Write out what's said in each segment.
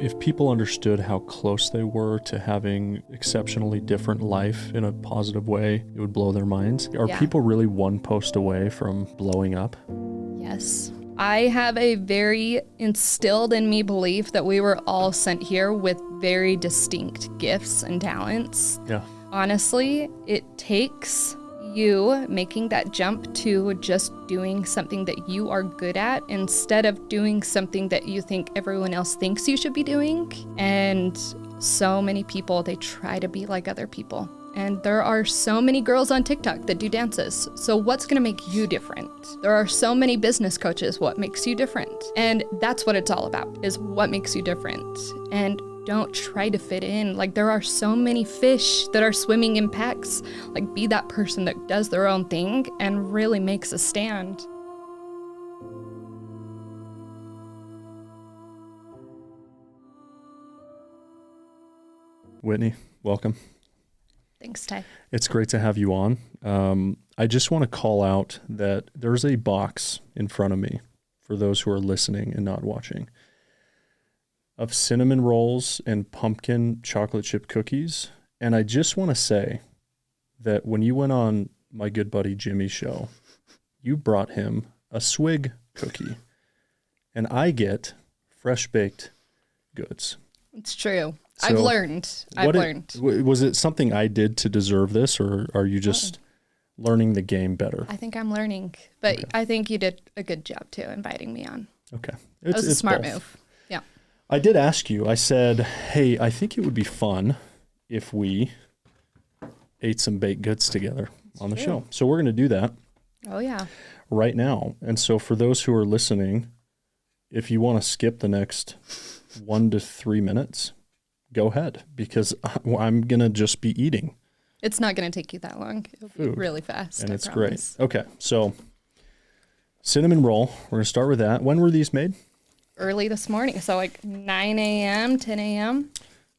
if people understood how close they were to having exceptionally different life in a positive way, it would blow their minds. Are people really one post away from blowing up? Yes. I have a very instilled in me belief that we were all sent here with very distinct gifts and talents. Yeah. Honestly, it takes you making that jump to just doing something that you are good at instead of doing something that you think everyone else thinks you should be doing. And so many people, they try to be like other people. And there are so many girls on TikTok that do dances. So what's gonna make you different? There are so many business coaches. What makes you different? And that's what it's all about, is what makes you different. And don't try to fit in. Like, there are so many fish that are swimming in packs. Like, be that person that does their own thing and really makes a stand. Whitney, welcome. Thanks, Ty. It's great to have you on. I just want to call out that there's a box in front of me for those who are listening and not watching of cinnamon rolls and pumpkin chocolate chip cookies. And I just want to say that when you went on my good buddy Jimmy's show, you brought him a swig cookie, and I get fresh baked goods. It's true. So I've learned. Was it something I did to deserve this, or are you just learning the game better? I think I'm learning, but okay. I think you did a good job too, inviting me on. Okay. It was a smart move. Yeah. I did ask you, I said, hey, I think it would be fun if we ate some baked goods together on the show. So we're going to do that. Oh, yeah. Right now. And so for those who are listening, if you want to skip the next 1 to 3 minutes, go ahead, because I'm going to just be eating. It's not going to take you that long. It'll be really fast. And it's great. Okay. So cinnamon roll, we're going to start with that. When were these made? Early this morning. So like 9 a.m., 10 a.m.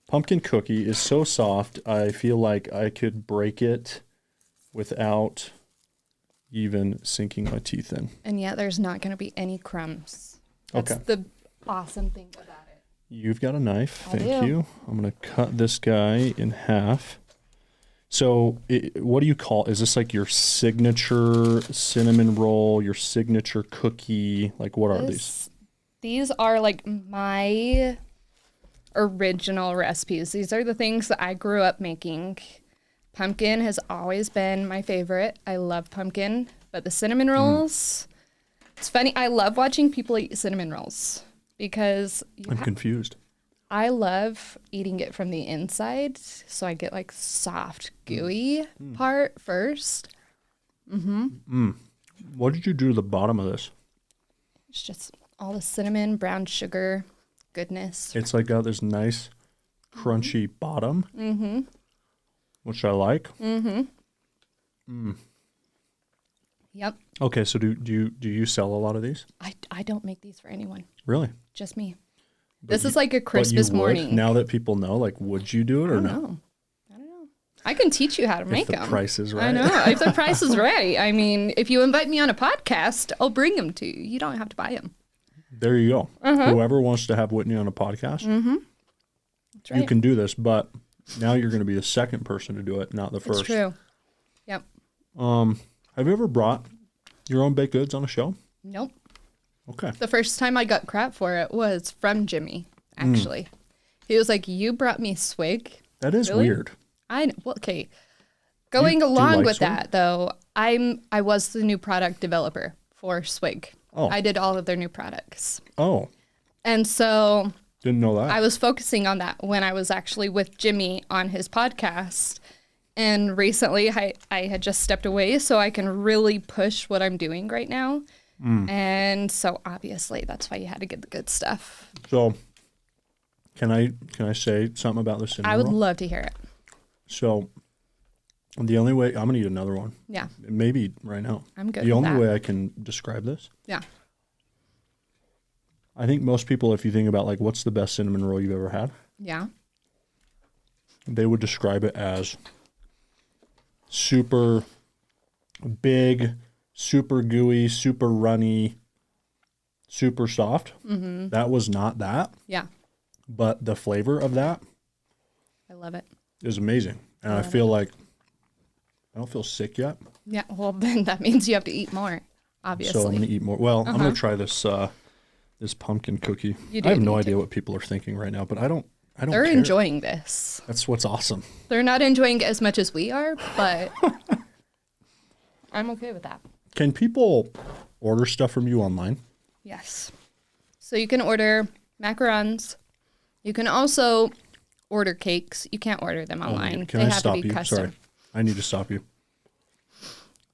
Pumpkin cookie is so soft. I feel like I could break it without even sinking my teeth in. And yet there's not going to be any crumbs. That's the awesome thing about it. You've got a knife. Thank you. I'm going to cut this guy in half. So what do you call, is this like your signature cinnamon roll, your signature cookie? Like, what are these? These are like my original recipes. These are the things that I grew up making. Pumpkin has always been my favorite. I love pumpkin, but the cinnamon rolls, it's funny. I love watching people eat cinnamon rolls because I'm confused. I love eating it from the inside. So I get like soft, gooey part first. What did you do to the bottom of this? It's just all the cinnamon, brown sugar goodness. It's like got this nice crunchy bottom, which I like. Yep. Okay, so do you sell a lot of these? I don't make these for anyone. Really? Just me. This is like a Christmas morning. Now that people know, like, would you do it or no? I don't know. I can teach you how to make them. If the price is right. I know. If the price is right. I mean, if you invite me on a podcast, I'll bring them to you. You don't have to buy them. There you go. Whoever wants to have Whitney on a podcast, That's right. you can do this, but now you're going to be the second person to do it, not the first. It's true. Yep. Have you ever brought your own baked goods on a show? Nope. Okay. The first time I got crap for it was from Jimmy, actually. He was like, you brought me swig. That is weird. I know. Well, okay. Going along with that, though, I was the new product developer for Swig. Oh. I did all of their new products. Oh. And so didn't know that. I was focusing on that when I was actually with Jimmy on his podcast. And recently I had just stepped away so I can really push what I'm doing right now. And so obviously that's why you had to get the good stuff. So can I say something about the cinnamon I would roll? love to hear it. So the only way, I'm going to eat another one. Yeah. Maybe right now. I'm good The with only that. way I can describe this. Yeah. I think most people, if you think about like, what's the best cinnamon roll you've ever had? Yeah. They would describe it as super big, super gooey, super runny, super soft. That was not that. Yeah. but the flavor of that I love it. is amazing. And I feel like I don't feel sick yet. Yeah, well, then that means you have to eat more, obviously. So I'm going to eat more. Well, I'm going to try this this pumpkin cookie. I have no idea what people are thinking right now, but I don't They're care. enjoying this. That's what's awesome. They're not enjoying it as much as we are, but I'm okay with that. Can people order stuff from you online? Yes. So you can order macarons. You can also order cakes. You can't order them online. Can They I have stop to be you? custom. Sorry. I need to stop you.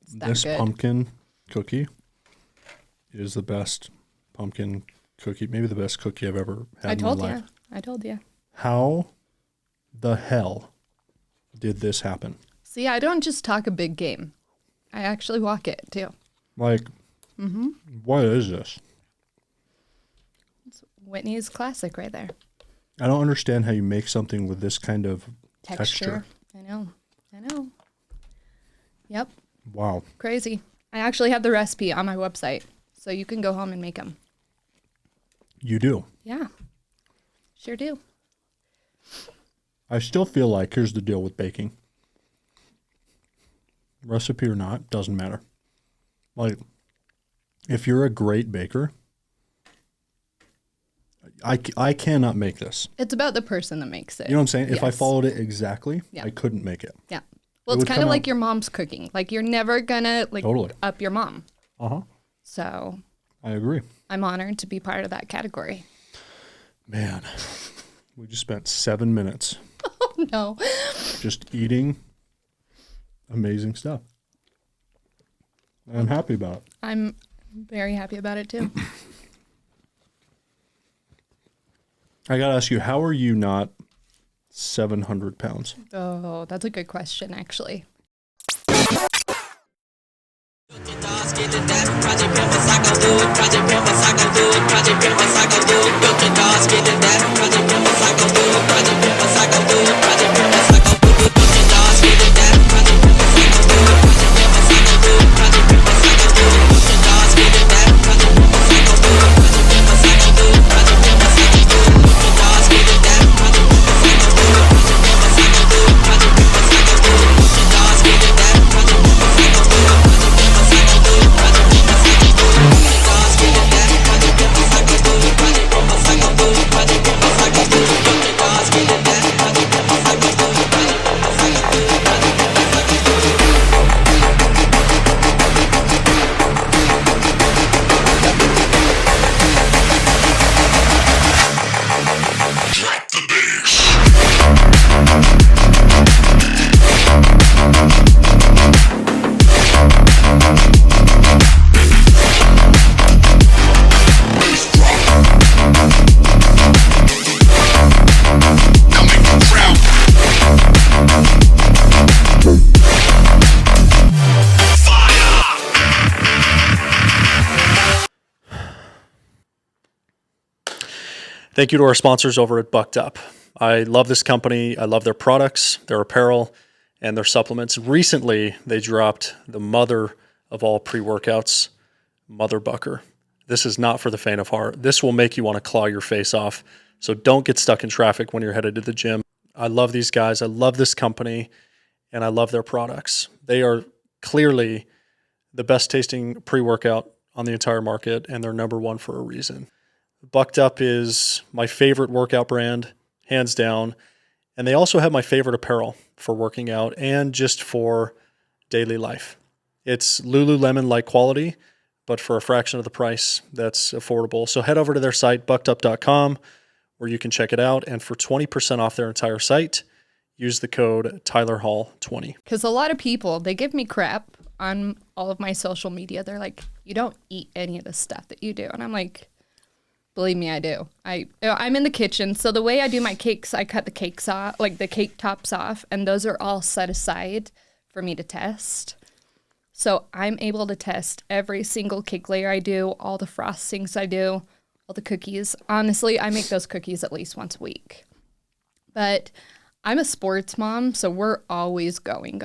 It's that This good. pumpkin cookie is the best pumpkin cookie, maybe the best cookie I've ever had in my life. I told you. How the hell did this happen? See, I don't just talk a big game. I actually walk it too. Like, what is this? It's Whitney's classic right there. I don't understand how you make something with this kind of texture. I know. Yep. Wow. Crazy. I actually have the recipe on my website, so you can go home and make them. You do. Yeah. Sure do. I still feel like, here's the deal with baking. Recipe or not, doesn't matter. Like, if you're a great baker, I cannot make this. It's about the person that makes it. You know what I'm saying? If I Yes. followed it exactly, Yeah. I couldn't make it. Yeah. Well, It it's would kind come of like out- your mom's cooking. Like, you're never gonna Totally. up your mom. Uh-huh. So I agree. I'm honored to be part of that category. Man, we just spent 7 minutes Oh, no. just eating amazing stuff. And I'm happy about it. I'm very happy about it, too. I got to ask you, how are you not 700 pounds? Oh, that's a good question, actually. Thank you to our sponsors over at Bucked Up. I love this company. I love their products, their apparel, and their supplements. Recently, they dropped the mother of all pre-workouts, Mother Bucker. This is not for the faint of heart. This will make you want to claw your face off. So don't get stuck in traffic when you're headed to the gym. I love these guys. I love this company, and I love their products. They are clearly the best tasting pre-workout on the entire market, and they're number one for a reason. Bucked Up is my favorite workout brand, hands down. And they also have my favorite apparel for working out and just for daily life. It's Lululemon-like quality, but for a fraction of the price that's affordable. So head over to their site, buckedup.com, where you can check it out. And for 20% off their entire site, use the code TylerHall20. Because a lot of people, they give me crap on all of my social media. They're like, you don't eat any of the stuff that you do. And I'm like, believe me, I do. I'm in the kitchen. So the way I do my cakes, I cut the cakes off, like the cake tops off, and those are all set aside for me to test. So I'm able to test every single cake layer I do, all the frostings I do, all the cookies. Honestly, I make those cookies at least once a week. But I'm a sports mom, so we're always going.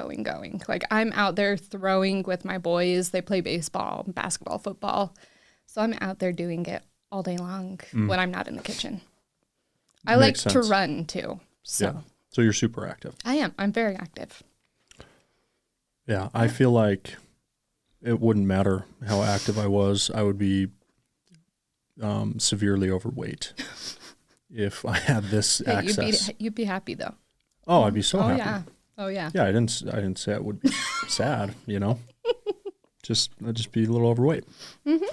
Like, I'm out there throwing with my boys. They play baseball, basketball, football. So I'm out there doing it all day long when I'm not in the kitchen. I like Makes to sense. run too. So Yeah. So you're super active. I am. I'm very active. Yeah. I feel like it wouldn't matter how active I was. I would be severely overweight if I had this Hey, access. you'd be happy though. Oh, I'd be so happy. Yeah. Oh yeah. Yeah, I didn't say I would be sad, you know. I'd just be a little overweight. Mm-hmm.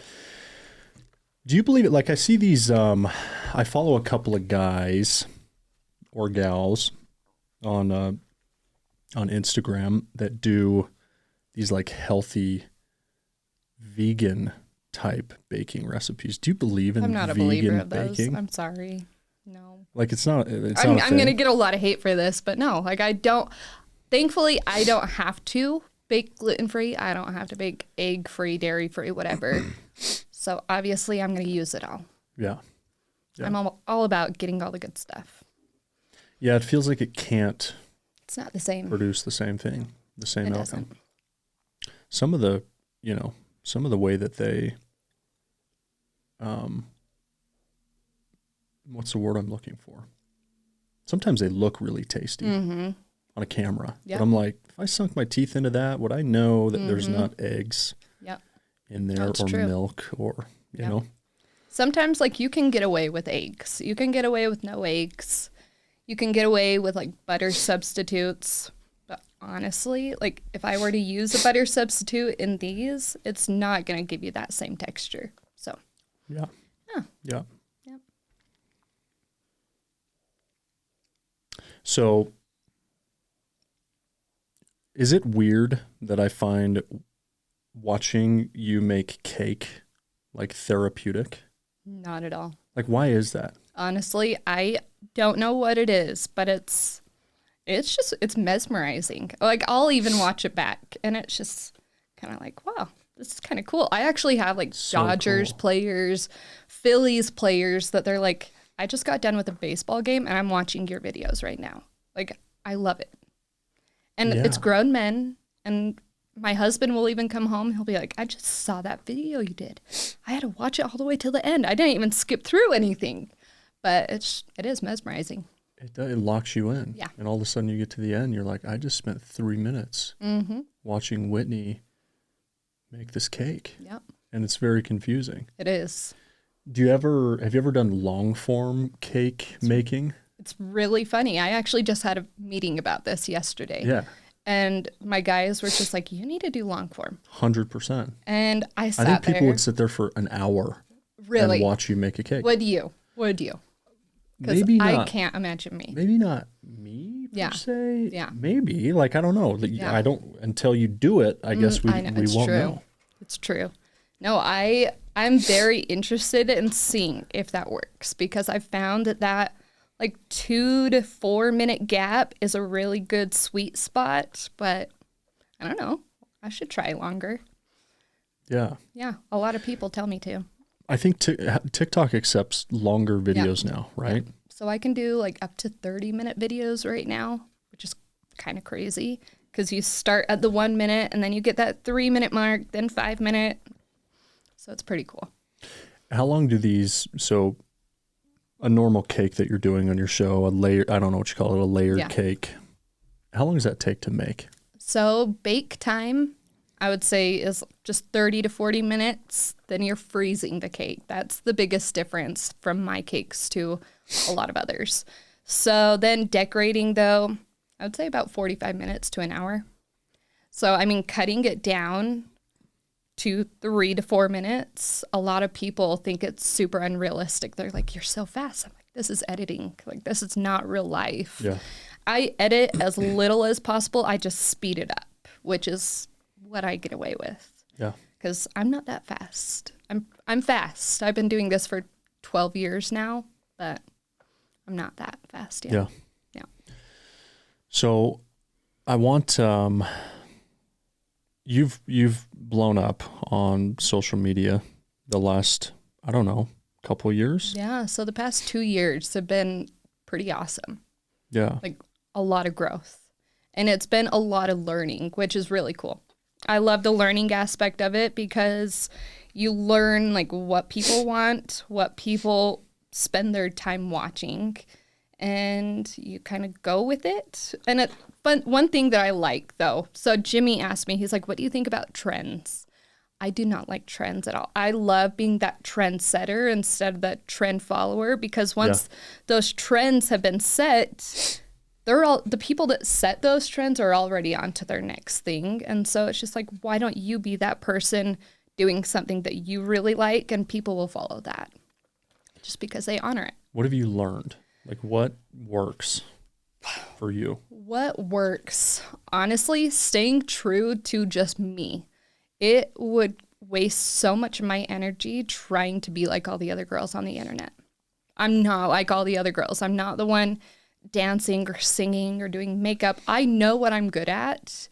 Do you believe it? Like I see these I follow a couple of guys or gals on Instagram that do these like healthy vegan type baking recipes. Do you believe in I'm not a vegan believer of those. baking? I'm sorry. No. Like it's not a I'm thing. going to get a lot of hate for this, but no. Like thankfully, I don't have to bake gluten-free. I don't have to bake egg-free, dairy-free, whatever. So obviously, I'm going to use it all. Yeah. Yeah. I'm all about getting all the good stuff. Yeah, it feels like it can't It's not the same. produce the same thing, the same It outcome. doesn't. Some of the way that they, what's the word I'm looking for? Sometimes they look really tasty on a camera. Yep. But I'm like, if I sunk my teeth into that, would I know that there's not eggs Yep. in there That's or true. milk or, you know? Sometimes, like, you can get away with eggs. You can get away with no eggs. You can get away with, like, butter substitutes. But honestly, like, if I were to use a butter substitute in these, it's not going to give you that same texture. So, Yeah. Yeah. Yeah. Yep. So is it weird that I find watching you make cake like therapeutic? not at all. Like, why is that? Honestly, I don't know what it is, but it's mesmerizing. Like, I'll even watch it back, and it's just kind of like, wow, this is kind of cool. I actually have, like, So Dodgers cool. players, Phillies players that they're like, I just got done with a baseball game, and I'm watching your videos right now. Like, I love it. And it's Yeah. grown men, and my husband will even come home. He'll be like, I just saw that video you did. I had to watch it all the way till the end. I didn't even skip through anything. But it is mesmerizing. It locks you in. Yeah. And all of a sudden you get to the end, you're like, I just spent 3 minutes watching Whitney make this cake. Yep, And it's very confusing. it is. Have you ever done long form cake making? It's really funny. I actually just had a meeting about this yesterday. Yeah. And my guys were just like, you need to do long form. 100%. And I I sat think people there. would sit there for an hour Really? and watch you make a cake. Would you? Because Maybe I not. can't imagine me. Maybe not me per Yeah. se. Yeah. Maybe. Like, I don't know. Yeah. I don't, until you do it, I guess we I know. It's won't true. know. It's true. No, I'm very interested in seeing if that works because I found that like 2 to 4 minute gap is a really good sweet spot, but I don't know. I should try longer. Yeah. Yeah, a lot of people tell me to. I think TikTok accepts longer videos now, right? So I can do like up to 30-minute videos right now, which is kind of crazy because you start at the 1 minute and then you get that 3-minute mark, then 5 minute. So it's pretty cool. How long do these, so a normal cake that you're doing on your show, I don't know what you call it, a layered cake, how long does that take to make? So bake time, I would say, is just 30 to 40 minutes. Then you're freezing the cake. That's the biggest difference from my cakes to a lot of others. So then decorating, though, I would say about 45 minutes to an hour. So, I mean, cutting it down to 3 to 4 minutes, a lot of people think it's super unrealistic. They're like, you're so fast. I'm like, this is editing. Like, this is not real life. Yeah. I edit as little as possible. I just speed it up, which is what I get away with. Yeah. Because I'm not that fast. I'm fast. I've been doing this for 12 years now, but I'm not that fast yet. Yeah. Yeah. So I want, you've blown up on social media the last, I don't know, couple years. Yeah. So the past 2 years have been pretty awesome. Yeah. Like a lot of growth. And it's been a lot of learning, which is really cool. I love the learning aspect of it because you learn like what people want, what people spend their time watching. and you kind of go with it. And one thing that I like, though, so Jimmy asked me, he's like, what do you think about trends? I do not like trends at all. I love being that trendsetter instead of that trend follower, because once those trends have been set, the people that set those trends are already on to their next thing. And so it's just like, why don't you be that person doing something that you really like, and people will follow that just because they honor it. What have you learned? Like, what works for you? What works? Honestly, staying true to just me. It would waste so much of my energy trying to be like all the other girls on the internet. I'm not like all the other girls. I'm not the one dancing or singing or doing makeup. I know what I'm good at,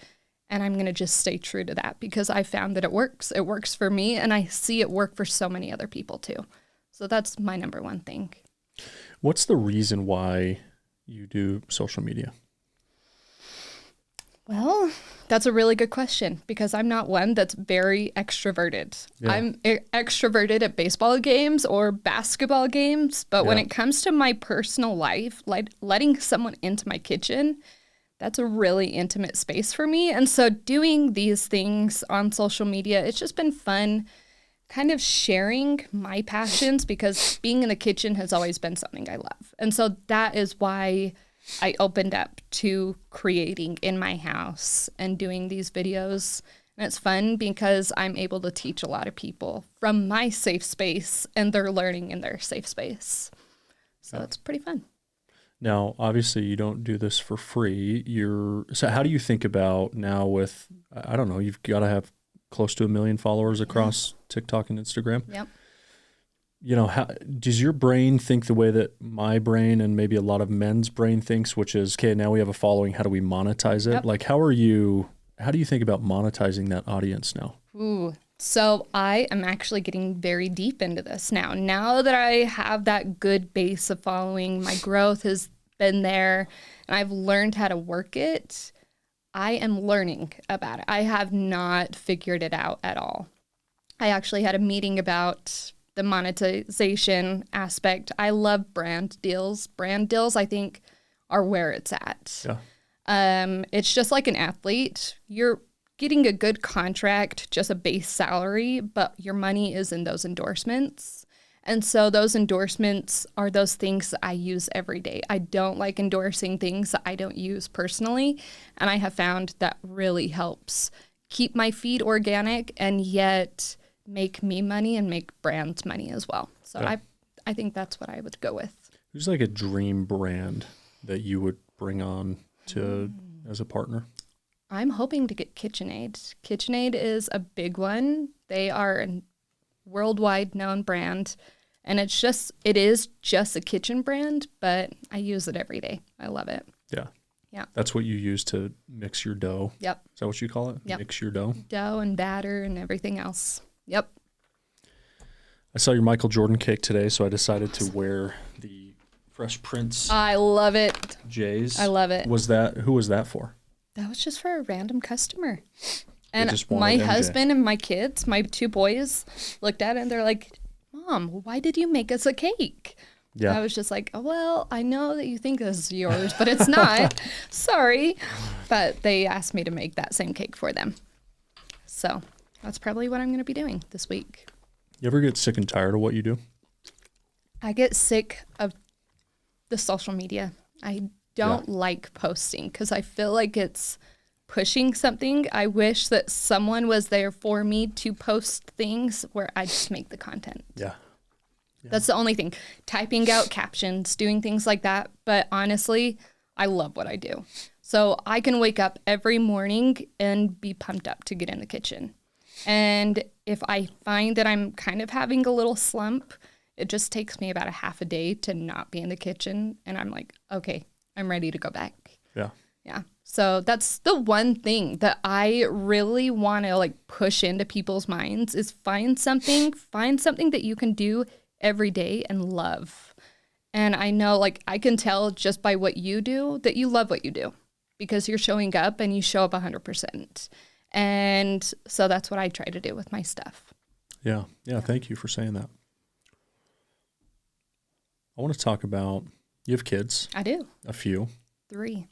and I'm going to just stay true to that because I found that it works. It works for me, and I see it work for so many other people too. So that's my number one thing. What's the reason why you do social media? Well, that's a really good question because I'm not one that's very extroverted. Yeah. I'm extroverted at baseball games or basketball games, but when it comes to my personal life, like letting someone into my kitchen, that's a really intimate space for me. And so doing these things on social media, it's just been fun kind of sharing my passions because being in the kitchen has always been something I love. And so that is why I opened up to creating in my house and doing these videos. And it's fun because I'm able to teach a lot of people from my safe space and they're learning in their safe space. So it's pretty fun. Now, obviously you don't do this for free. So how do you think about now with, I don't know, you've got to have close to 1 million followers across TikTok and Instagram. Yep. You know, how does your brain think the way that my brain and maybe a lot of men's brain thinks, which is, okay, now we have a following. How do we monetize it? Yep. Like, how do you think about monetizing that audience now? Ooh, so I am actually getting very deep into this now. Now that I have that good base of following, my growth has been there and I've learned how to work it. I am learning about it. I have not figured it out at all. I actually had a meeting about the monetization aspect. I love brand deals. Brand deals, I think, are where it's at. Yeah. It's just like an athlete. You're getting a good contract, just a base salary, but your money is in those endorsements. And so those endorsements are those things that I use every day. I don't like endorsing things that I don't use personally. And I have found that really helps keep my feed organic and yet make me money and make brands money as well. So yeah. I think that's what I would go with. Who's like a dream brand that you would bring on to as a partner? I'm hoping to get KitchenAid. KitchenAid is a big one. They are a worldwide known brand, and it is just a kitchen brand, but I use it every day. I love it. Yeah. Yeah. That's what you use to mix your dough. Yep. Is that what you call it? Yep. Mix your dough? Dough and batter and everything else. Yep. I saw your Michael Jordan cake today, so I decided to wear the Fresh Prince. I love it. Jays. I love it. Who was that for? That was just for a random customer. And my husband and my kids, my 2 boys, looked at it and they're like, Mom, why did you make us a cake? Yeah. I was just like, oh, well, I know that you think this is yours, but it's not. Sorry. But they asked me to make that same cake for them. So that's probably what I'm going to be doing this week. You ever get sick and tired of what you do? I get sick of the social media. I don't like posting because I feel like it's pushing something. I wish that someone was there for me to post things where I just make the content. Yeah. That's the only thing. Typing out captions, doing things like that. But honestly, I love what I do. So I can wake up every morning and be pumped up to get in the kitchen. And if I find that I'm kind of having a little slump, it just takes me about a half a day to not be in the kitchen. And I'm like, okay, I'm ready to go back. Yeah. Yeah. So that's the one thing that I really want to like push into people's minds is find something that you can do every day and love. And I know like I can tell just by what you do that you love what you do because you're showing up and you show up 100%. And so that's what I try to do with my stuff. Yeah. Thank you for saying that. I want to talk about You have kids? I do. A few. 3.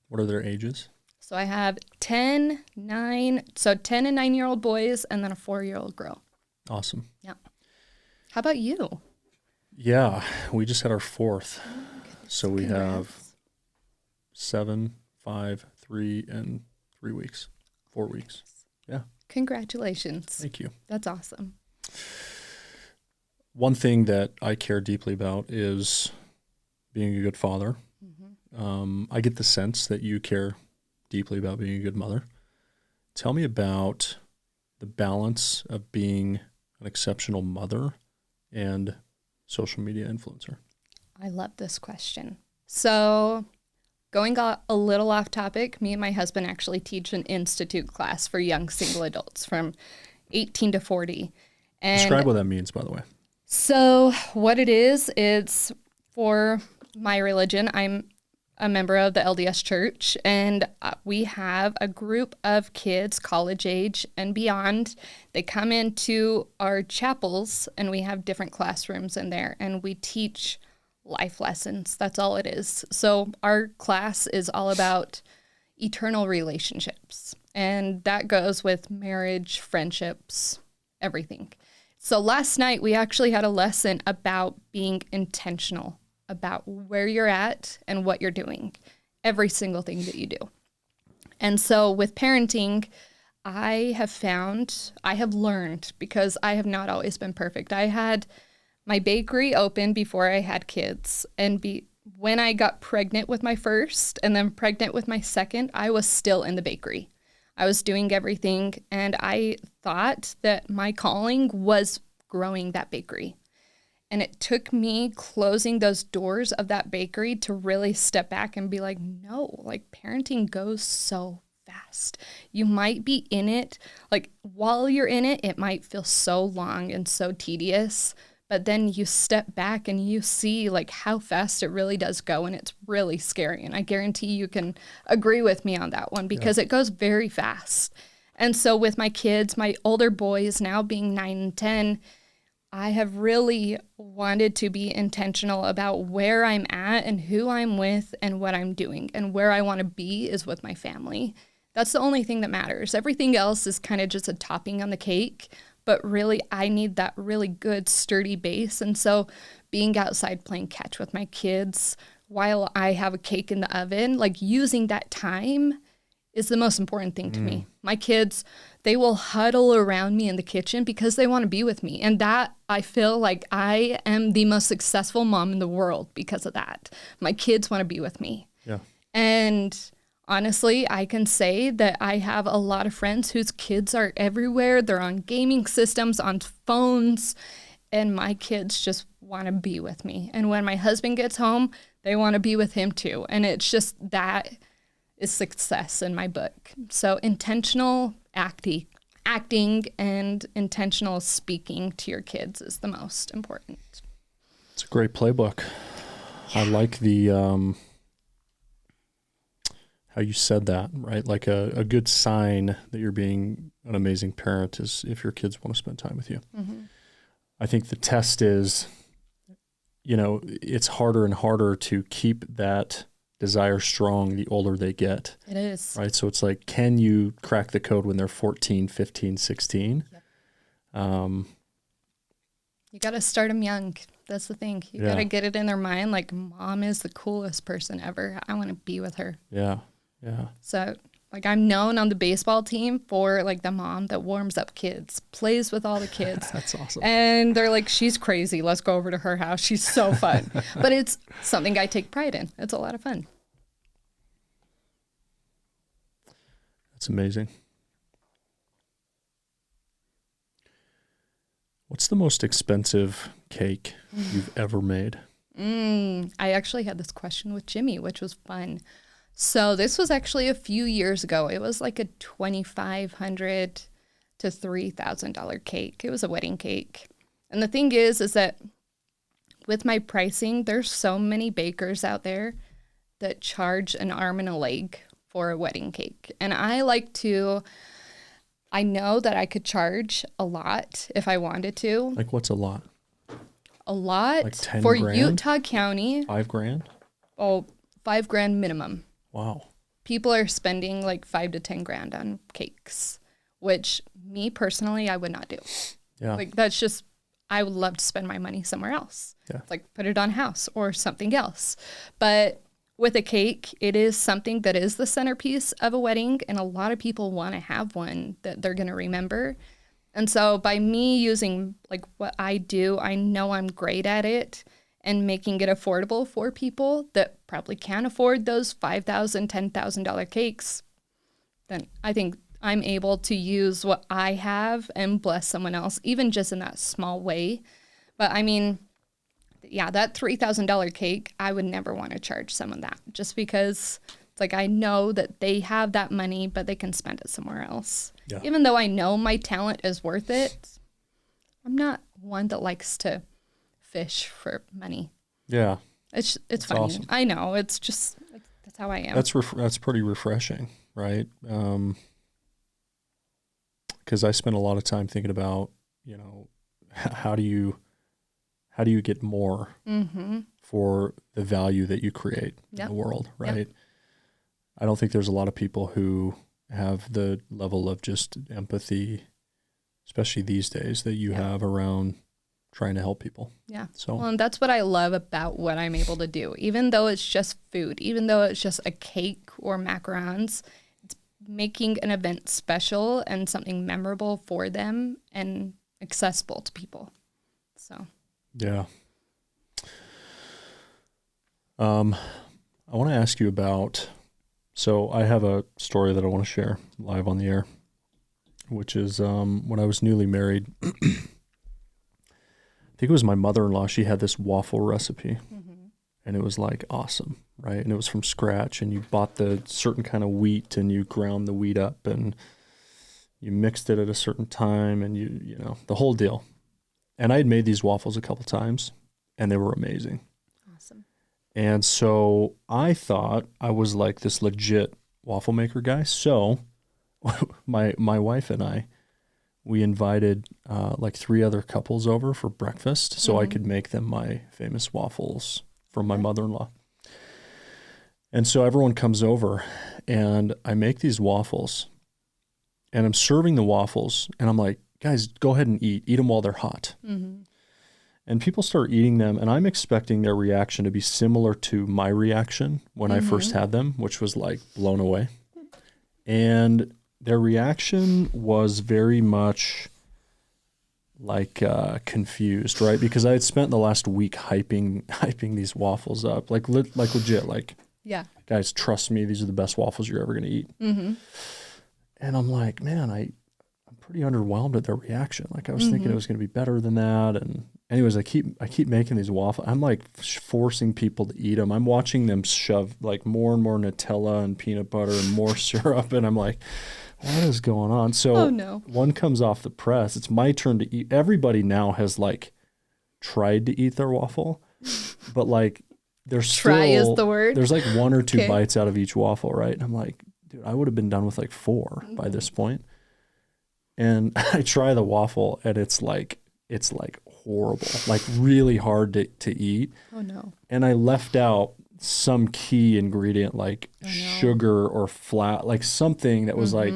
What are their ages? So I have 10 and 9-year-old boys and then a 4-year-old girl. Awesome. Yeah. How about you? Yeah, we just had our 4th. So we Congrats. have 7, 5, 3, and 3 weeks. 4 weeks. Yeah. Congratulations. Thank you. That's awesome. One thing that I care deeply about is being a good father. I get the sense that you care deeply about being a good mother. Tell me about the balance of being an exceptional mother and social media influencer. I love this question. So going a little off topic, me and my husband actually teach an institute class for young single adults from 18 to 40. And Describe what that means, by the way. so what it is, it's for my religion. I'm a member of the LDS Church, and we have a group of kids, college age and beyond. They come into our chapels, and we have different classrooms in there, and we teach life lessons. That's all it is. So our class is all about eternal relationships, and that goes with marriage, friendships, everything. So last night, we actually had a lesson about being intentional about where you're at and what you're doing, every single thing that you do. And so with parenting, I have learned, because I have not always been perfect. I had my bakery open before I had kids. And when I got pregnant with my first and then pregnant with my second, I was still in the bakery. I was doing everything. And I thought that my calling was growing that bakery. And it took me closing those doors of that bakery to really step back and be like, no, like parenting goes so fast. You might be in it, like while you're in it, it might feel so long and so tedious, but then you step back and you see like how fast it really does go, and it's really scary. And I guarantee you can agree with me on that one, because it goes very fast. And so with my kids, my older boys now being 9 and 10, I have really wanted to be intentional about where I'm at and who I'm with and what I'm doing. And where I want to be is with my family. That's the only thing that matters. Everything else is kind of just a topping on the cake. But really, I need that really good, sturdy base. And so being outside playing catch with my kids while I have a cake in the oven, like using that time is the most important thing to me. My kids, they will huddle around me in the kitchen because they want to be with me. And that, I feel like I am the most successful mom in the world because of that. My kids want to be with me. Yeah. And honestly, I can say that I have a lot of friends whose kids are everywhere. They're on gaming systems, on phones, and my kids just want to be with me. And when my husband gets home, they want to be with him too. And it's just that is success in my book. So intentional acting and intentional speaking to your kids is the most important. It's a great playbook. Yeah. I like the how you said that, right? Like a good sign that you're being an amazing parent is if your kids want to spend time with you. Mm-hmm. I think the test is, it's harder and harder to keep that desire strong the older they get. It is. Right? So it's like, can you crack the code when they're 14, 15, 16? Yep. You got to start them young. That's the thing. You got to get it in their mind, like, mom is the coolest person ever. I want to be with her. Yeah. Yeah. So, like, I'm known on the baseball team for, like, the mom that warms up kids, plays with all the kids. That's awesome. And they're like, she's crazy. Let's go over to her house. She's so fun. But it's something I take pride in. It's a lot of fun. That's amazing. What's the most expensive cake you've ever made? I actually had this question with Jimmy, which was fun. So this was actually a few years ago. It was like a $2,500 to $3,000 cake. It was a wedding cake. And the thing is that with my pricing, there's so many bakers out there that charge an arm and a leg for a wedding cake. And I know that I could charge a lot if I wanted to. Like, what's a lot? A lot? Like 10 for grand? Utah County. $5,000? $5,000 minimum. Wow. People are spending like $5,000 to $10,000 on cakes, which me personally, I would not do. Yeah. Like that's just, I would love to spend my money somewhere else. Yeah. Like put it on a house or something else. But with a cake, it is something that is the centerpiece of a wedding. And a lot of people want to have one that they're going to remember. And so by me using like what I do, I know I'm great at it and making it affordable for people that probably can't afford those $5,000, $10,000 cakes, then I think I'm able to use what I have and bless someone else, even just in that small way. But I mean, yeah, that $3,000 cake, I would never want to charge someone that just because it's like I know that they have that money, but they can spend it somewhere else. Yeah. Even though I know my talent is worth it, I'm not one that likes to fish for money. Yeah. It's funny. Awesome. I know. It's just, like, that's how I am. That's pretty refreshing, right? Because I spend a lot of time thinking about, you know, how do you get more for the value that you create in the world, right? Yep. I don't think there's a lot of people who have the level of just empathy, especially these days, that you have around trying to help people. Yeah. So, well, and that's what I love about what I'm able to do. Even though it's just food, even though it's just a cake or macarons, it's making an event special and something memorable for them and accessible to people. So. Yeah. I want to ask you about, so I have a story that I want to share live on the air, which is when I was newly married, I think it was my mother-in-law, she had this waffle recipe and it was like awesome, right? And it was from scratch and you bought the certain kind of wheat and you ground the wheat up and you mixed it at a certain time and you know, the whole deal. And I had made these waffles a couple times and they were amazing. Awesome. And so I thought I was like this legit waffle maker guy. So my wife and I, we invited like 3 other couples over for breakfast so I could make them my famous waffles from my mother-in-law. And so everyone comes over and I make these waffles and I'm serving the waffles and I'm like, guys, go ahead and eat them while they're hot. And people start eating them and I'm expecting their reaction to be similar to my reaction when I first had them, which was like blown away. And their reaction was very much like confused, right? Because I had spent the last week hyping these waffles up, like legit, like, yeah, guys, trust me, these are the best waffles you're ever going to eat. And I'm like, man, I'm pretty underwhelmed at their reaction. Like I was thinking it was going to be better than that. And anyways, I keep making these waffles. I'm like forcing people to eat them. I'm watching them shove like more and more Nutella and peanut butter and more syrup. And I'm like, what is going on? So one comes off the press. It's my turn to eat. Everybody now has like tried to eat their waffle, but like there's try is the word. There's like 1 or 2 bites out of each waffle, right? And I'm like, dude, I would have been done with like 4 by this point. And I try the waffle and it's like horrible, like really hard to eat. Oh no. And I left out some key ingredient like sugar or flat, like something that was like,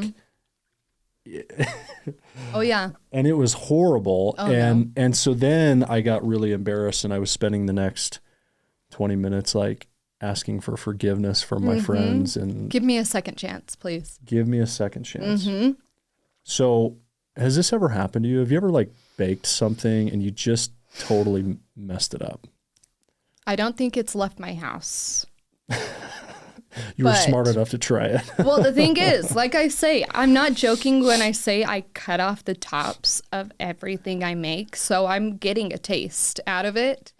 oh yeah. And it was horrible. And so then I got really embarrassed and I was spending the next 20 minutes like asking for forgiveness from my friends and give me a second chance, please. Give me a second chance. So has this ever happened to you? Have you ever like baked something and you just totally messed it up? I don't think it's left my house. You were smart enough to try it. Well, the thing is, like I say, I'm not joking when I say I cut off the tops of everything I make. So I'm getting a taste out of it.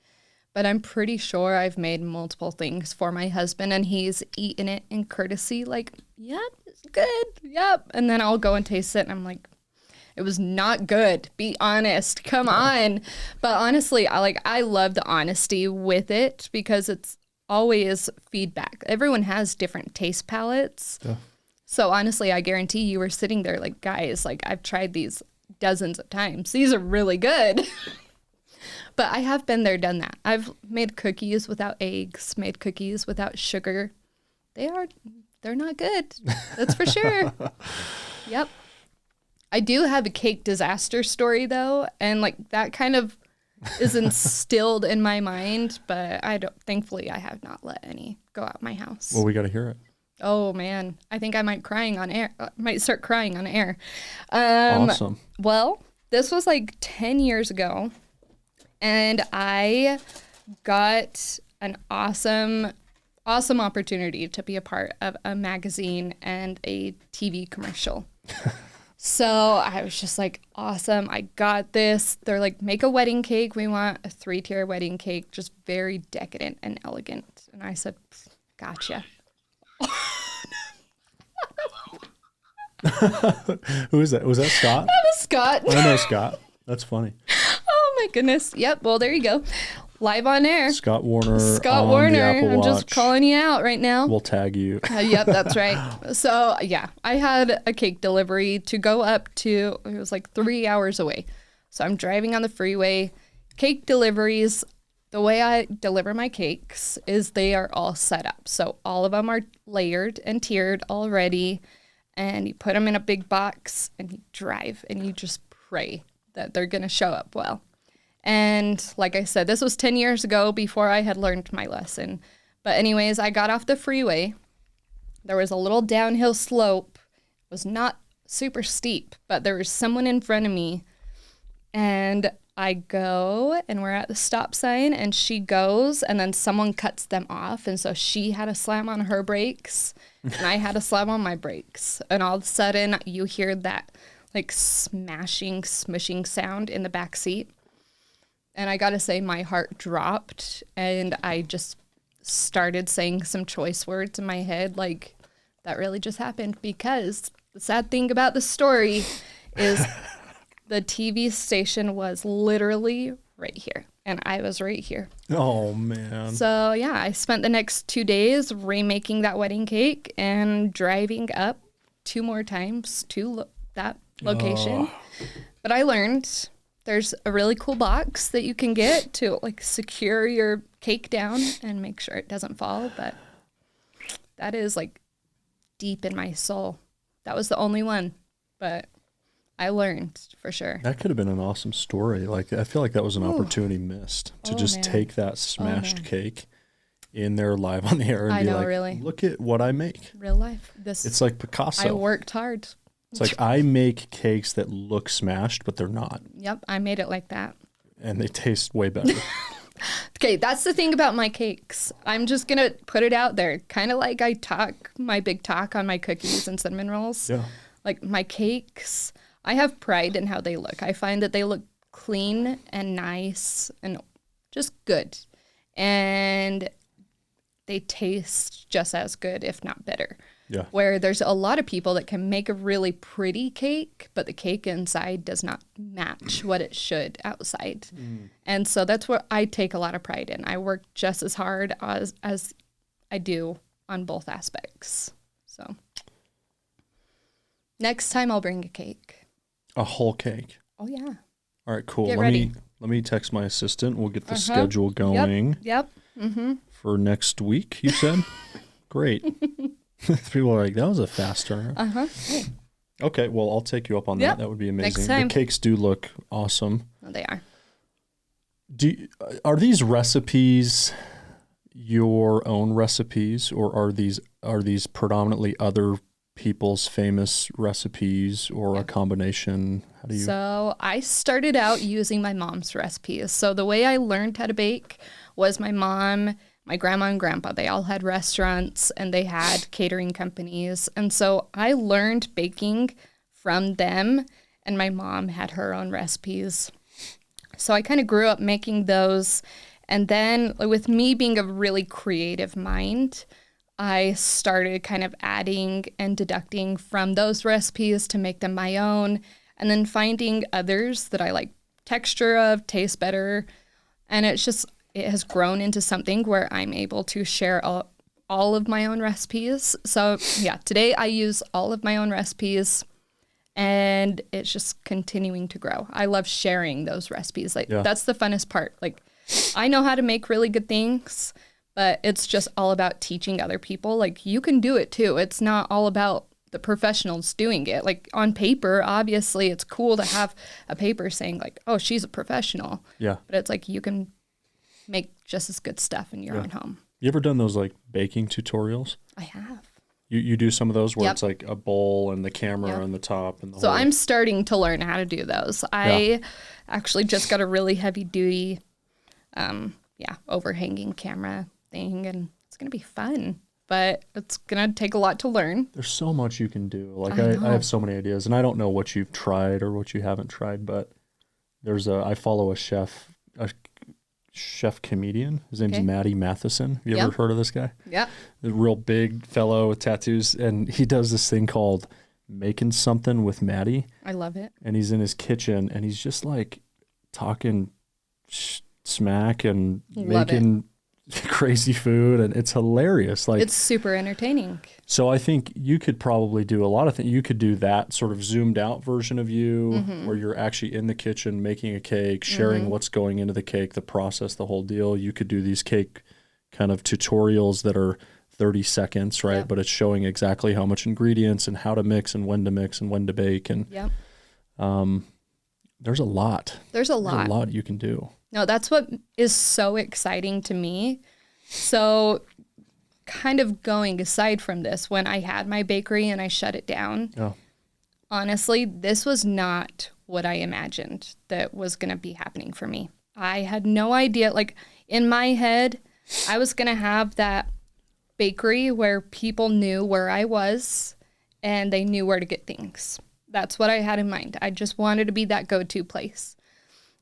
But I'm pretty sure I've made multiple things for my husband and he's eaten it in courtesy. Like, yep, it's good. Yep. And then I'll go and taste it and I'm like, it was not good. Be honest. Come on. But honestly, I love the honesty with it because it's always feedback. Everyone has different taste palettes. Yeah. So honestly, I guarantee you were sitting there like, guys, like I've tried these dozens of times. These are really good. But I have been there, done that. I've made cookies without eggs, made cookies without sugar. They're not good. That's for sure. Yep. I do have a cake disaster story though, and like that kind of is instilled in my mind, but thankfully I have not let any go out my house. Well, we got to hear it. Oh man, I think I might start crying on air. Awesome. Well, this was like 10 years ago, and I got an awesome opportunity to be a part of a magazine and a TV commercial. So I was just like, awesome, I got this. They're like, make a wedding cake. We want a 3-tier wedding cake, just very decadent and elegant. And I said, gotcha. Who is that? Was that Scott? That was Scott. I know Scott. That's funny. Oh my goodness. Yep. Well, there you go. Live on air. Scott Warner. Scott on Warner. The Apple I'm Watch. just calling you out right now. We'll tag you. Yep, that's right. So yeah, I had a cake delivery to go up to, it was like 3 hours away. So I'm driving on the freeway. Cake deliveries, the way I deliver my cakes is they are all set up. So all of them are layered and tiered already. And you put them in a big box and you drive and you just pray that they're going to show up well. And like I said, this was 10 years ago before I had learned my lesson. But anyways, I got off the freeway. There was a little downhill slope. It was not super steep, but there was someone in front of me. And I go and we're at the stop sign and she goes and then someone cuts them off. And so she had a slam on her brakes and I had a slam on my brakes. And all of a sudden you hear that like smashing, smushing sound in the back seat. And I gotta say, my heart dropped, and I just started saying some choice words in my head, like, that really just happened, because the sad thing about the story is the TV station was literally right here, and I was right here. Oh, man. So, yeah, I spent the next 2 days remaking that wedding cake and driving up 2 more times to that location. Oh. But I learned... There's a really cool box that you can get to like secure your cake down and make sure it doesn't fall. But that is like deep in my soul. That was the only one, but I learned for sure. That could have been an awesome story. Like, I feel like that was an opportunity missed to just take that smashed cake in there live on the air and be like, really? Look at what I make. Real life. It's like Picasso. I worked hard. It's like I make cakes that look smashed, but they're not. Yep, I made it like that. And they taste way better. Okay, that's the thing about my cakes. I'm just going to put it out there. Kind of like I talk my big talk on my cookies and cinnamon rolls. Yeah. Like my cakes, I have pride in how they look. I find that they look clean and nice and just good. And they taste just as good, if not better. Yeah. Where there's a lot of people that can make a really pretty cake, but the cake inside does not match what it should outside. And so that's what I take a lot of pride in. I work just as hard as I do on both aspects. So next time I'll bring a cake. A whole cake. Oh yeah. All right, cool. Get ready. Let me text my assistant. We'll get the schedule going. Yep. Mm-hmm. For next week, you said? Great. People are like, that was a fast turnaround. Hey. Okay, well, I'll take you up on that. That would be amazing. Next time. The cakes do look awesome. Oh, they are. Are these recipes your own recipes, or are these predominantly other people's famous recipes, or a combination? How do you? So I started out using my mom's recipes. So the way I learned how to bake was my mom, my grandma and grandpa, they all had restaurants and they had catering companies. And so I learned baking from them, and my mom had her own recipes. So I kind of grew up making those. And then with me being a really creative mind, I started kind of adding and deducting from those recipes to make them my own, and then finding others that I like texture of, taste better. And it has grown into something where I'm able to share all of my own recipes. So yeah, today I use all of my own recipes, And it's just continuing to grow. I love sharing those recipes. Like that's the funnest part. Like I know how to make really good things, but it's just all about teaching other people. Like you can do it too. It's not all about the professionals doing it. Like on paper, obviously it's cool to have a paper saying like, oh, she's a professional. Yeah. But it's like you can make just as good stuff in your own home. You ever done those like baking tutorials? I have. You do some of those where it's like a bowl and the camera on the top and the So whole... I'm starting to learn how to do those. I actually just got a really heavy duty overhanging camera thing, and it's going to be fun, but it's going to take a lot to learn. There's so much you can do. Like I have so many ideas, and I don't know what you've tried or what you haven't tried, but I follow a chef comedian. His name's Matty Matheson. Have you ever heard of this guy? Yeah. A real big fellow with tattoos, and he does this thing called Making Something with Matty. I love it. And he's in his kitchen, and he's just like talking smack and making crazy food, and it's hilarious. Like, it's super entertaining. So I think you could probably do a lot of things. You could do that sort of zoomed out version of you where you're actually in the kitchen making a cake, sharing what's going into the cake, the process, the whole deal. You could do these cake kind of tutorials that are 30 seconds, right? Yep. But it's showing exactly how much ingredients and how to mix and when to bake. And there's a lot. There's a lot you can do. No, that's what is so exciting to me. So kind of going aside from this, when I had my bakery and I shut it down, honestly, this was not what I imagined that was going to be happening for me. I had no idea. Like in my head, I was going to have that bakery where people knew where I was and they knew where to get things. That's what I had in mind. I just wanted to be that go-to place.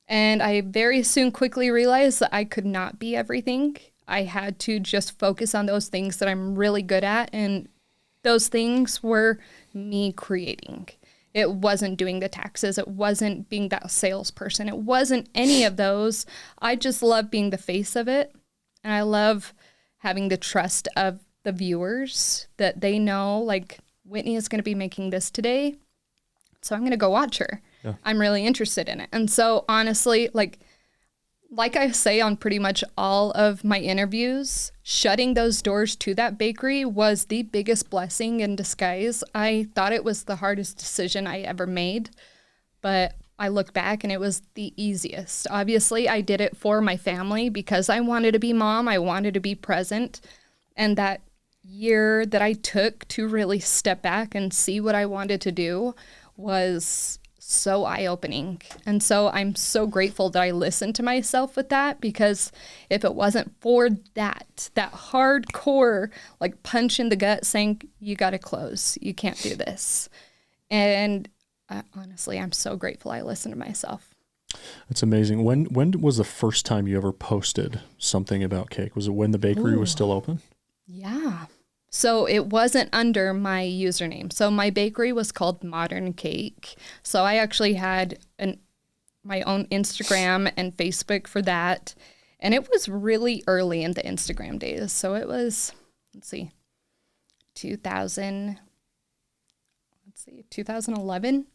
And I very soon quickly realized that I could not be everything. I had to just focus on those things that I'm really good at. And those things were me creating. It wasn't doing the taxes. It wasn't being that salesperson. It wasn't any of those. I just love being the face of it. And I love having the trust of the viewers that they know, like, Whitney is going to be making this today, so I'm going to go watch her. Yeah. I'm really interested in it. And so honestly, like I say on pretty much all of my interviews, shutting those doors to that bakery was the biggest blessing in disguise. I thought it was the hardest decision I ever made, but I look back and it was the easiest. Obviously, I did it for my family because I wanted to be mom. I wanted to be present. And that year that I took to really step back and see what I wanted to do was so eye-opening. And so I'm so grateful that I listened to myself with that, because if it wasn't for that hardcore like punch in the gut saying, you got to close, you can't do this. And honestly, I'm so grateful I listened to myself. That's amazing. When was the first time you ever posted something about cake? Was it when the bakery was still open? Yeah. So it wasn't under my username. So my bakery was called Modern Cake. So I actually had my own Instagram and Facebook for that. And it was really early in the Instagram days. So it was, 2011.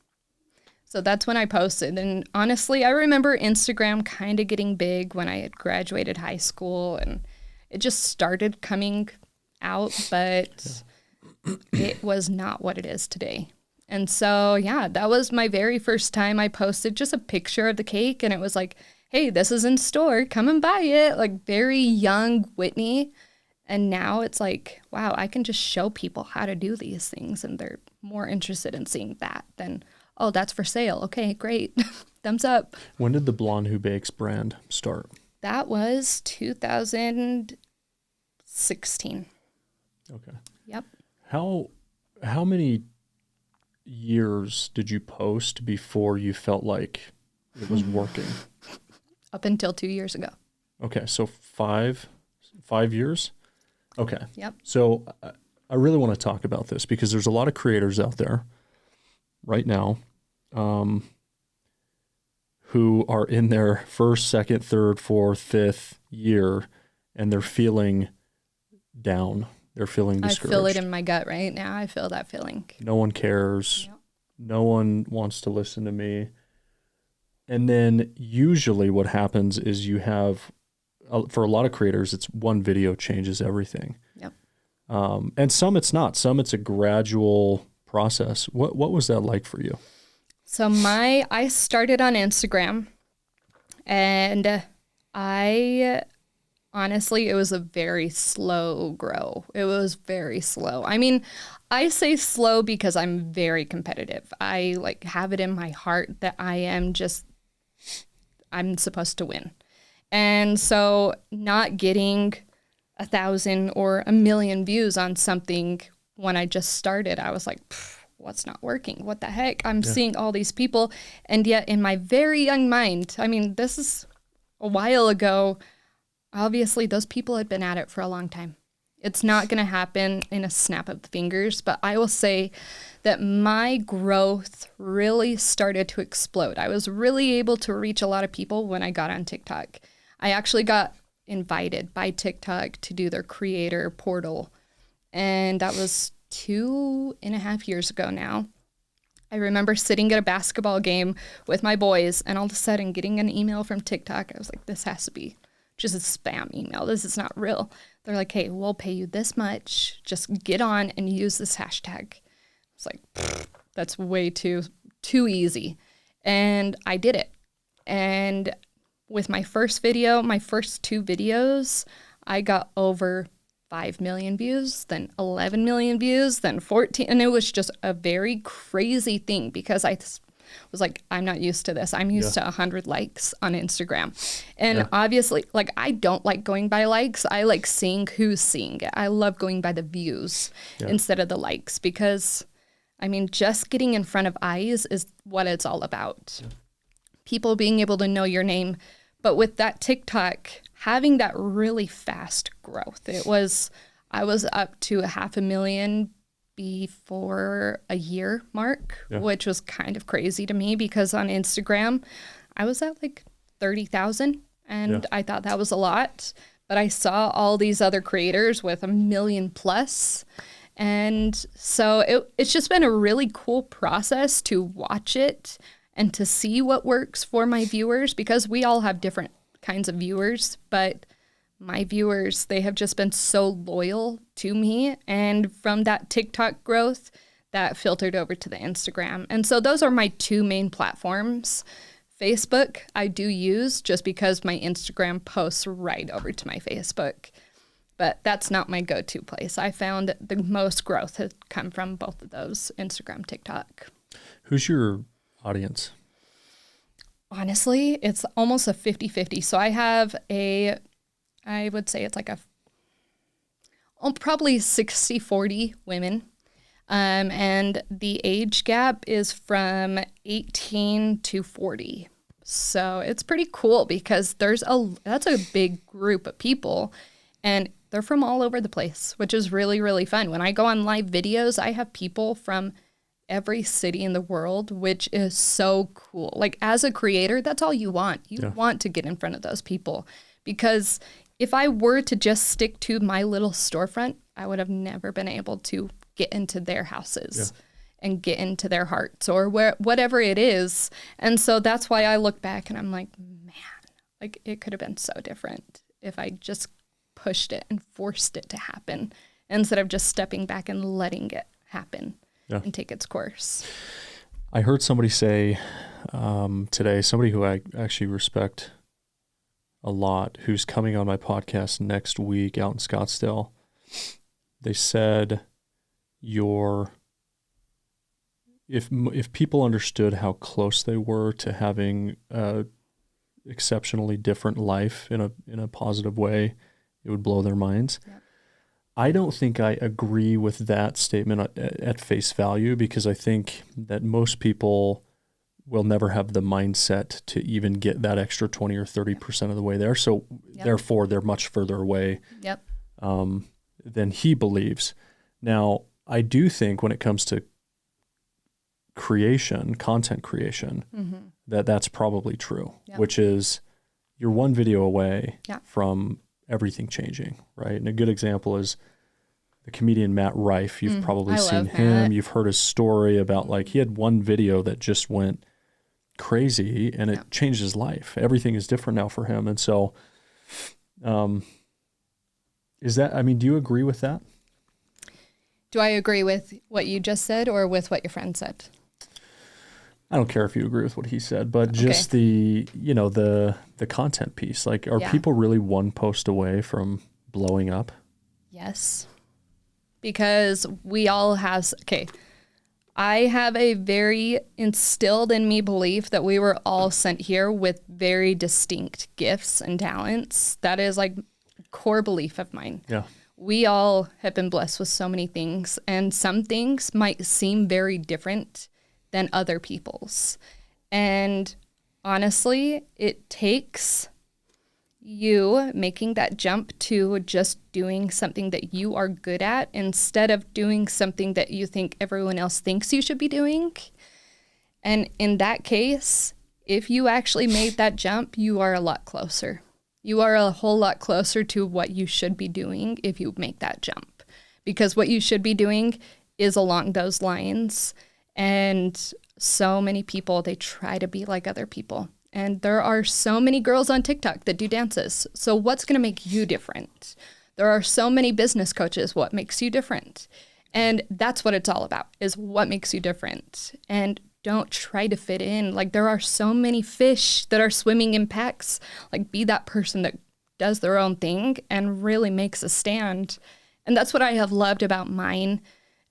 So that's when I posted. And honestly, I remember Instagram kind of getting big when I had graduated high school, and it just started coming out, but it was not what it is today. And so, that was my very first time I posted just a picture of the cake, and it was like, hey, this is in store, come and buy it. Like, very young Whitney. And now it's like, wow, I can just show people how to do these things, and they're more interested in seeing that than, oh, that's for sale. Okay, great. Thumbs up. When did the Blonde Who Bakes brand start? That was 2016. Okay. Yep. How many years did you post before you felt like it was working? Up until 2 years ago. Okay, so 5 years? Okay. Yep. So I really want to talk about this because there's a lot of creators out there right now who are in their first, second, third, fourth, fifth year, and they're feeling down. They're feeling discouraged. I feel it in my gut right now. I feel that feeling. No one cares. Yep. No one wants to listen to me. And then usually what happens is you have, for a lot of creators, it's one video changes everything. Yep. And some it's not. Some it's a gradual process. What was that like for you? So I started on Instagram, and honestly, it was a very slow grow. It was very slow. I mean, I say slow because I'm very competitive. I like have it in my heart that I'm supposed to win. And so not getting 1,000 or 1,000,000 views on something when I just started, I was like, what's not working? What the heck? I'm seeing all these people. And yet in my very young mind, I mean, this is a while ago, obviously those people had been at it for a long time. It's not going to happen in a snap of the fingers, but I will say that my growth really started to explode. I was really able to reach a lot of people when I got on TikTok. I actually got invited by TikTok to do their creator portal, and that was 2.5 years ago now. I remember sitting at a basketball game with my boys, and all of a sudden getting an email from TikTok. I was like, this has to be just a spam email. This is not real. They're like, hey, we'll pay you this much. Just get on and use this hashtag. It's like, that's way too easy. And I did it. And with my first video, my first 2 videos, I got over 5 million views, then 11 million views, then 14. And it was just a very crazy thing because I was like, I'm not used to this. I'm used to 100 likes on Instagram. And obviously, like, I don't like going by likes. I like seeing who's seeing it. I love going by the views instead of the likes because, I mean, just getting in front of eyes is what it's all about. People being able to know your name. But with that TikTok, having that really fast growth, I was up to 500,000 before a year mark, which was kind of crazy to me because on Instagram, I was at like 30,000 and I thought that was a lot, but I saw all these other creators with 1 million plus. And so it's just been a really cool process to watch it and to see what works for my viewers because we all have different kinds of viewers, but my viewers, they have just been so loyal to me. And from that TikTok growth, that filtered over to the Instagram. And so those are my 2 main platforms. Facebook, I do use just because my Instagram posts right over to my Facebook. But that's not my go-to place. I found the most growth has come from both of those, Instagram, TikTok. Who's your audience? Honestly, it's almost a 50-50. So I would say it's like probably 60-40 women. And the age gap is from 18 to 40. So it's pretty cool because that's a big group of people and they're from all over the place, which is really, really fun. When I go on live videos, I have people from every city in the world, which is so cool. Like as a creator, that's all you want. You want to get in front of those people because if I were to just stick to my little storefront, I would have never been able to get into their houses and get into their hearts or whatever it is. And so that's why I look back and I'm like, man, like it could have been so different if I just pushed it and forced it to happen instead of just stepping back and letting it happen and take its course. I heard somebody say today, somebody who I actually respect a lot, who's coming on my podcast next week out in Scottsdale. They said if people understood how close they were to having a exceptionally different life in a positive way, it would blow their minds. Yep. I don't think I agree with that statement at face value because I think that most people will never have the mindset to even get that extra 20 or 30% of the way there. So therefore, they're much further away than he believes. Now, I do think when it comes to creation, content creation, that's probably true, which is you're one video away from everything changing, right? And a good example is the comedian Matt Rife. You've probably I seen love him. Matt. You've heard his story about like he had one video that just went crazy and it changed his life. Everything is different now for him. And so is that, I mean, do you agree with that? Do I agree with what you just said or with what your friend said? I don't care if you agree with what he said, but just the, you know, the content piece, like are people really one post away from blowing up? Yes. Because we all have, I have a very instilled in me belief that we were all sent here with very distinct gifts and talents. That is like core belief of mine. Yeah. We all have been blessed with so many things, and some things might seem very different than other people's. And honestly, it takes you making that jump to just doing something that you are good at instead of doing something that you think everyone else thinks you should be doing. And in that case, if you actually made that jump, you are a lot closer. You are a whole lot closer to what you should be doing if you make that jump. Because what you should be doing is along those lines. And so many people, they try to be like other people. And there are so many girls on TikTok that do dances. So what's going to make you different? There are so many business coaches. What makes you different? And that's what it's all about, is what makes you different. And don't try to fit in. Like, there are so many fish that are swimming in packs. Like, be that person that does their own thing and really makes a stand. And that's what I have loved about mine,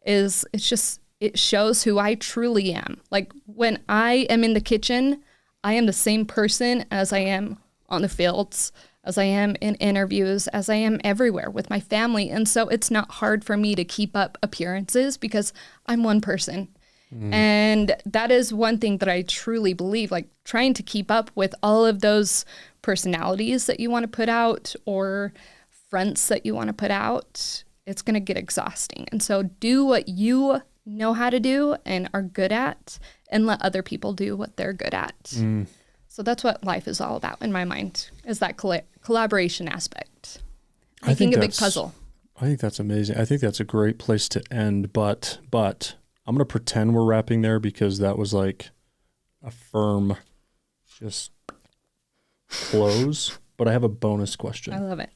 is it shows who I truly am. Like, when I am in the kitchen, I am the same person as I am on the fields, as I am in interviews, as I am everywhere with my family. And so it's not hard for me to keep up appearances because I'm one person. And that is one thing that I truly believe, like trying to keep up with all of those personalities that you want to put out or fronts that you want to put out, it's going to get exhausting. And so do what you know how to do and are good at, and let other people do what they're good at. So that's what life is all about in my mind, is that collaboration aspect. Making a big puzzle. I think that's amazing. I think that's a great place to end, but I'm going to pretend we're wrapping there because that was like a firm just close, but I have a bonus question. I love it.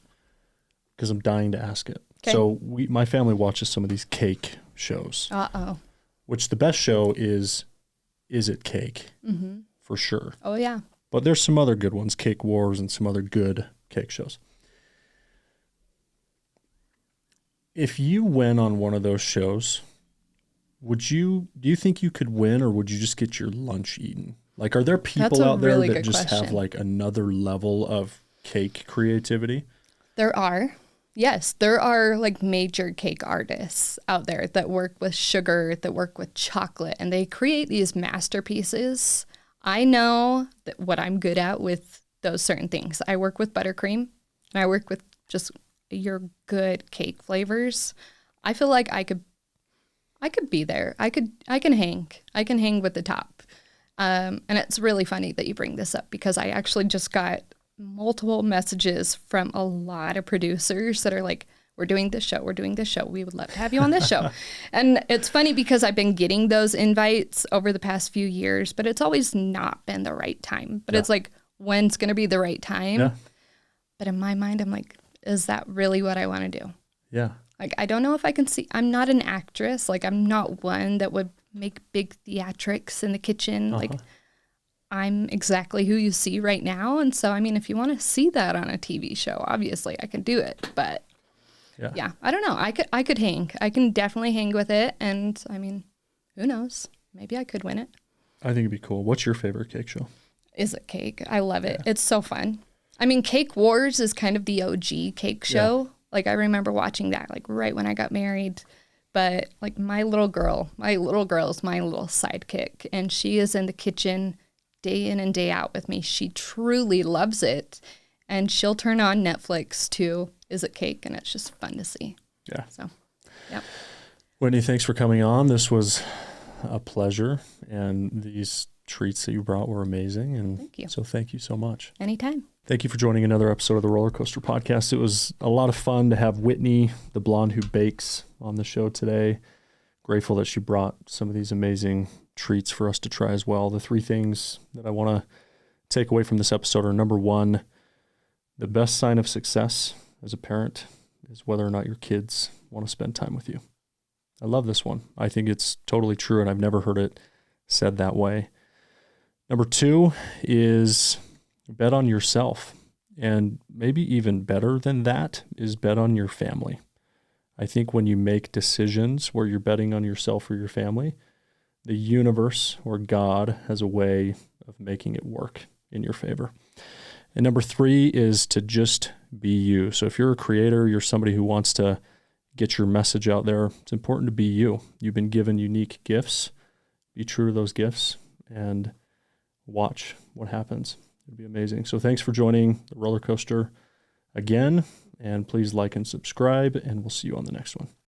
Because I'm dying to ask it. Okay. So my family watches some of these cake shows. Which the best show is It Cake? For sure. Oh, yeah. But there's some other good ones, Cake Wars and some other good cake shows. If you went on one of those shows, do you think you could win, or would you just get your lunch eaten? Like, are there people out there that just have like another level of cake creativity? There are. Yes, there are like major cake artists out there that work with sugar, that work with chocolate, and they create these masterpieces. I know that what I'm good at with those certain things. I work with buttercream, and I work with just your good cake flavors. I feel like I could be there. I can hang with the top. And it's really funny that you bring this up, because I actually just got multiple messages from a lot of producers that are like, we're doing this show. We would love to have you on this show. And it's funny because I've been getting those invites over the past few years, but it's always not been the right time. But it's like, when's going to be the right time? Yeah. But in my mind, I'm like, is that really what I want to do? Yeah. Like, I don't know if I can see. I'm not an actress. Like, I'm not one that would make big theatrics in the kitchen. Like, I'm exactly who you see right now. And so, I mean, if you want to see that on a TV show, obviously I can do it. But yeah, I don't know. I could hang. I can definitely hang with it. And I mean, who knows? Maybe I could win it. I think it'd be cool. What's your favorite cake show? Is It Cake? I love it. It's so fun. I mean, Cake Wars is kind of the OG cake show. Like, I remember watching that, like, right when I got married. But, like, my little girl is my little sidekick. And she is in the kitchen day in and day out with me. She truly loves it. And she'll turn on Netflix to Is It Cake? And it's just fun to see. Yeah. So, yeah. Whitney, thanks for coming on. This was a pleasure. And these treats that you brought were amazing. And thank you. So thank you so much. Anytime. Thank you for joining another episode of the Roller Coaster Podcast. It was a lot of fun to have Whitney, the blonde who bakes, on the show today. Grateful that she brought some of these amazing treats for us to try as well. The three things that I want to take away from this episode are: number one, the best sign of success as a parent is whether or not your kids want to spend time with you. I love this one. I think it's totally true, and I've never heard it said that way. Number two is bet on yourself. And maybe even better than that is bet on your family. I think when you make decisions where you're betting on yourself or your family, the universe or God has a way of making it work in your favor. And number three is to just be you. So if you're a creator, you're somebody who wants to get your message out there, it's important to be you. You've been given unique gifts. Be true to those gifts and watch what happens. It'd be amazing. So thanks for joining the roller coaster again, and please like and subscribe, and we'll see you on the next one.